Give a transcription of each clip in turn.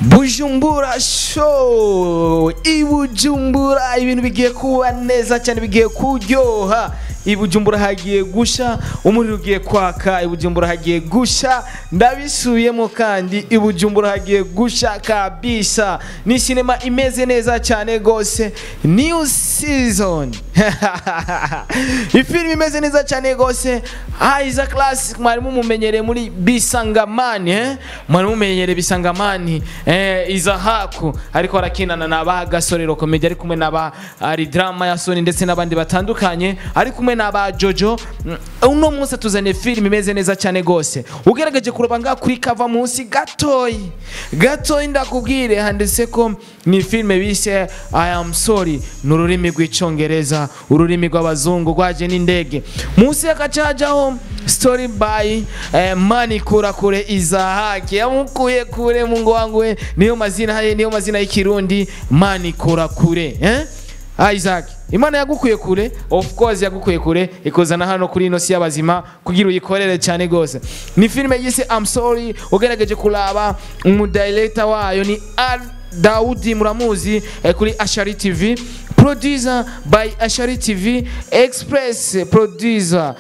Bujumbura show Ibujumbura ibintu bigiye kuba neza cyane bigiye kuryoha. Ibujumbura hagiye gusha, umuriro ugiye kwaka. Ibujumbura hagiye gusha, ndabisubiyemo kandi Ibujumbura hagiye gusha kabisa. Ni cinema imeze neza cyane gose, new season. Ifilm imeze neza cyane gose. Isaac Classic mwari mumenyereye muri Bisangamani, mwari mumenyereye Bisangamani Izahaku ariko arakinana naba Gasorero Comedy ari kumwe naba ari drama ya Sony ndetse nabandi batandukanye ari kumwe naba Jojo. Uno munsi tuzane film imeze neza cyane gose. Ugerageje kuroba nga kuri cover munsi gatoyi ndakubwire handitse ko ni film bise I am sorry, n'ururimi rw'icongereza, ururimi rw'abazungu rwaje n'indege. Munsi yakacajaho story by Mani Kurakure Izahaki, yamukuye kure mungu wangu we, niyo mazina y'ikirundi Mani Kurakure. Isaac, Imana yagukuye kure, of course yagukuye kure, ikozana hano kuri ino si y'abazima kugira uyikorere cyane gose. Ni filime yise I'm sorry, ugerageje kulaba umudirector wayo ni Daudi Muramuzi kuri Ashari TV, producer by Ashari TV, express producer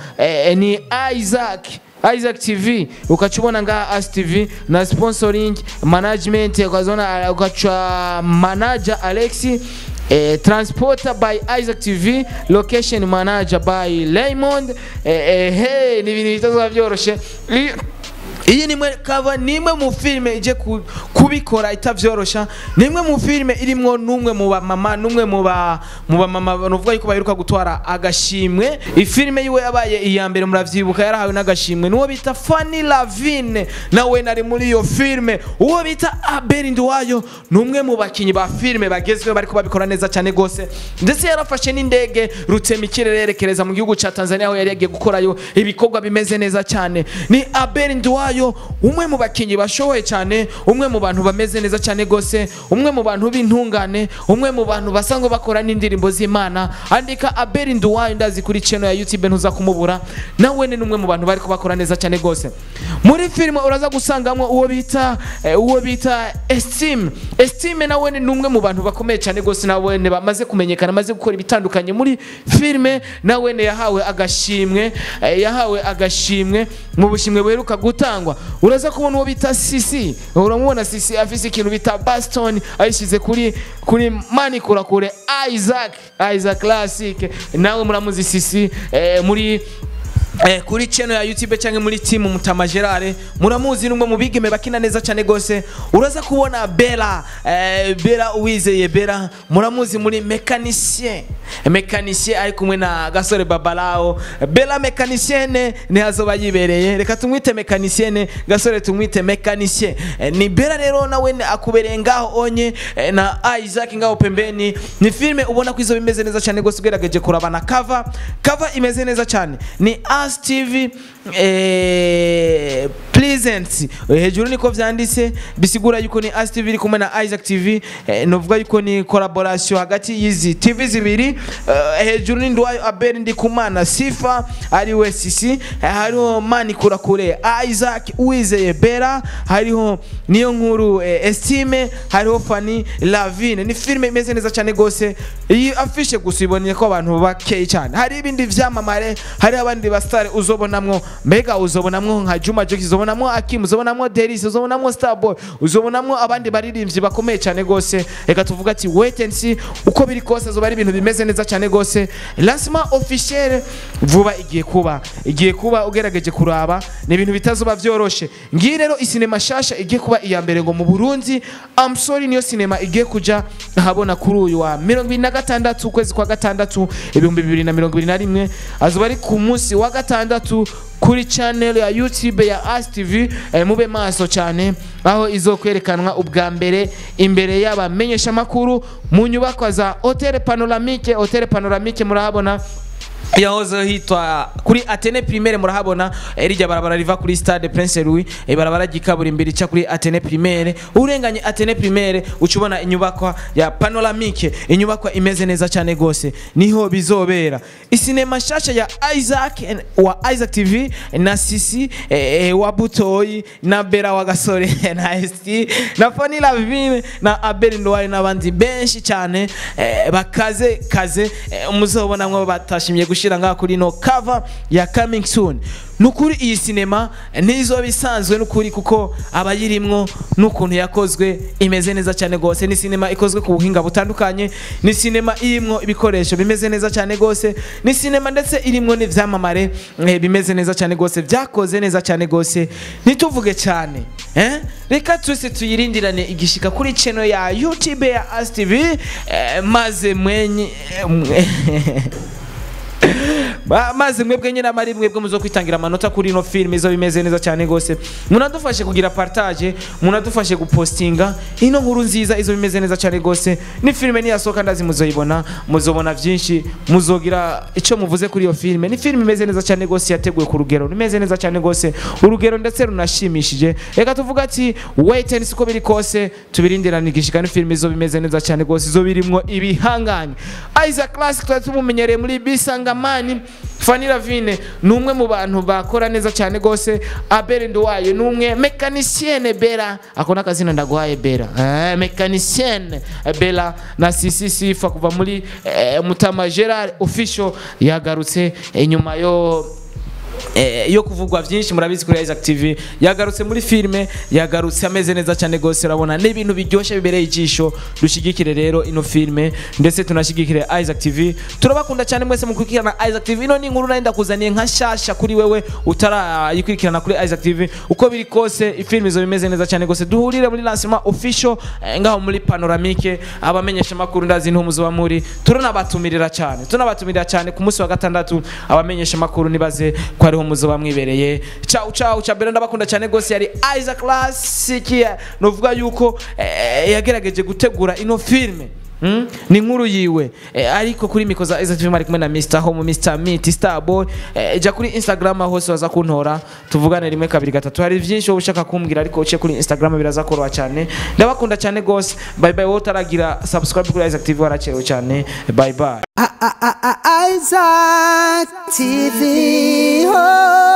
ni Isaac TV, ukachubona nga As TV na sponsoring management ukazona ukacha manager Alexi, transporter by Isaac TV, location manager by Raymond. Hey, ni bintu bitazo byoroshe. Iyi nimwe kava nimwe mu filme ije kubikora itavyorosha, nimwe mu filme irimwo numwe mu mama numwe mu mama novuga yuko baheruka gutwara agashimwe. Ifilme yiwe yabaye iya mbere muravyibuka, yarahawe n'agashimwe nuwo bita Fanny Lavine, nawe nari muri iyo filme. Uwo bita Abel Nduwayo numwe mu bakinyi ba filme bagezwe bariko babikora neza cyane gose, ndetse yarafashe n'indege rutemikirere yerekereza mu gihugu ca Tanzania aho yari yagiye gukorayo ibikorwa bimeze neza cyane. Ni Abel Nduwayo, umwe mu bakinyi bashoboye cyane, umwe mu bantu bameze neza cyane gose, umwe mu bantu b'intungane, umwe mu bantu basanzwe bakora n'indirimbo z'Imana. Andika Abel Nduwayo ndazi kuri channel ya YouTube ntuza kumubura, nawe ni umwe mu bantu bari kubakora neza cyane gose. Muri filime uraza gusangamwe uwo bita Esteem nawe ni umwe mu bantu bakomeye cyane gose, nawe ne bamaze kumenyekana, maze gukora ibitandukanye muri filime. Nawe ne yahawe agashimwe mu bushimwe buheruka gutangwa. Uraza kubona uwo bita Sisi, uramubona Sisi afise ikintu bita Baston ayishize kuri Mani Kurakure Isaac Classic. Nawe muramuzi Sisi muri kuri channel ya YouTube cyangwa muri team Mutama Gerard, muramuzi numwe mu bigeme bakina neza cyane gose. Uraza kubona Bella Uwizeye Bella, muramuzi muri Mécanicien ari kumwe na Gasore Babalao. Bella Mécanicien ni hazoba yibereye, reka tumwite Mécanicien, Gasore tumwite Mécanicien. Ni Bella rero nawe akubereye ngaho onye na Isaac ngaho pembeni. Ni filme ubona ko izo bimeze neza cyane gose, ugerageje kurabana cover imeze neza cyane. Ni As TV Pleasant, hejuru niko vyanditse, bisigura yuko ni As TV iri kumwe na Isaac TV. Novuga yuko ni collaboration hagati yizi TV zibiri. Hejuru ni Nduwayo Abel Ndikumana Sifa ariwe Sisi, hariho Mani Kurakure Isaac Uwizeye Bella, hariho niyo nkuru Estime, hariho Fanny Lavine. Ni filme imeze neza cyane gose. Iyi afishe gusibonye ko abantu bakeye cyane. Hari ibindi vyamamare, hari abandi bastare uzobonamwo, mbega uzobonamwo nka Juma Jokes, uzobonamwo Akim, uzobonamwo Deris, uzobonamwo Starboy, uzobonamwo abandi baririmbyi bakomeye cyane gose. Reka tuvuga ati wait and see uko biri kose azoba ari ibintu bimeze neza cyane gose. Lancement officiel vuba igiye kuba ugerageje kuraba, ni ibintu bitazoba vyoroshe. Ngi rero isinema shasha igiye kuba iya mbere ngo mu Burundi. I'm sorry niyo sinema igiye kuja habona kuri uyu wa 26 ukwezi kwa gatandatu 2021, azoba ari ku munsi wa gatandatu kuri channel ya YouTube ya As TV. Mube maso cyane aho izokwerekanwa ubwa mbere imbere y'abamenyesha makuru mu nyubako za Hotel Panoramique murahabona yahoze hitwa kuri Atene Primaire murahabona rijya barabara riva kuri Stade Prince Louis barabara gikabura imbere cya kuri Atene Primaire urenganye Atene Primaire ucubona inyubakwa ya Panoramique inyubakwa imeze neza cyane gose niho bizobera isinema shasha ya Isaac TV na Sisi wa Butoyi na Bera wa Gasore na ST na Fanny Lavine na Abel Ndwari n'abandi benshi cyane bakaze muzobona mwe batashimye gushira nga kuri no cover ya coming soon nukuri iyi sinema nizo bisanzwe nukuri kuko abayirimwo nukuntu yakozwe imeze neza cyane gose ni sinema ikozwe ku buhinga butandukanye ni sinema irimwo ibikoresho bimeze neza cyane gose ni sinema ndetse irimwo n'ivyamamare bimeze neza cyane gose byakoze neza cyane gose nituvuge cyane reka twese tuyirindirane igishika kuri channel ya YouTube ya ASTV maze mwenye maze mwebwe nyina mari mwebwe muzo kwitangira amanota kuri no film izo bimeze neza cyane gose munadufashe kugira partage munadufashe gupostinga ino nkuru nziza izo bimeze neza cyane gose ni filme ni yasoka ndazi muzoyibona muzobona byinshi muzogira ico muvuze kuri iyo filme ni filme imeze neza cyane gose yateguye ku rugero nimeze neza cyane gose urugero ndetse runashimishije reka tuvuga ati wait and siko biri kose tubirindirana igishika ni filme izo bimeze neza cyane gose izo birimwo ibihanganye Isaac Classic twatumumenyereye muri Bisangamani Fanny Lavine numwe mu bantu bakora neza cyane gose Abel Ndwaye numwe mécanicienne Bella akona kazina ndagwaye Bella mécanicienne Bella na Sisi Sifa kuva muri Mutama Gerard official yagarutse inyuma yo kuvugwa byinshi murabizi kuri Isaac TV yagarutse muri filme yagarutse ameze neza cyane gose urabona n'ibintu biryoshye bibereye ijisho dushigikire rero ino filme ndetse tunashigikire Isaac TV turabakunda cyane mwese mukurikirana Isaac TV ino ni inkuru narinda kuzaniye nka shasha kuri wewe utarayikurikirana kuri Isaac TV uko biri kose ifilme zo bimeze neza cyane gose duhurire muri lancement official ngaho muri Panoramique abamenyesha makuru ndazi nto muzo bamuri tunabatumira cyane ku munsi wa gatandatu abamenyesha makuru nibaze ko ariho muzo bamwibereye ciao Bella ndabakunda cyane gose yari Isaac Classic novuga yuko yagerageje gutegura ino filme ni nkuru yiwe ariko kuri mikoza Isaac TV ari kumwe na Mr Home Mr Meet Starboy ja kuri Instagram hose waza kuntora tuvugane rimwe kabiri gatatu hari byinshi ushaka kumbwira ariko uciye kuri Instagram biraza koroha cyane ndabakunda cyane gose bye bye wotaragira subscribe kuri Isaac TV waracerewe cyane bye bye Isaac TV. Oh.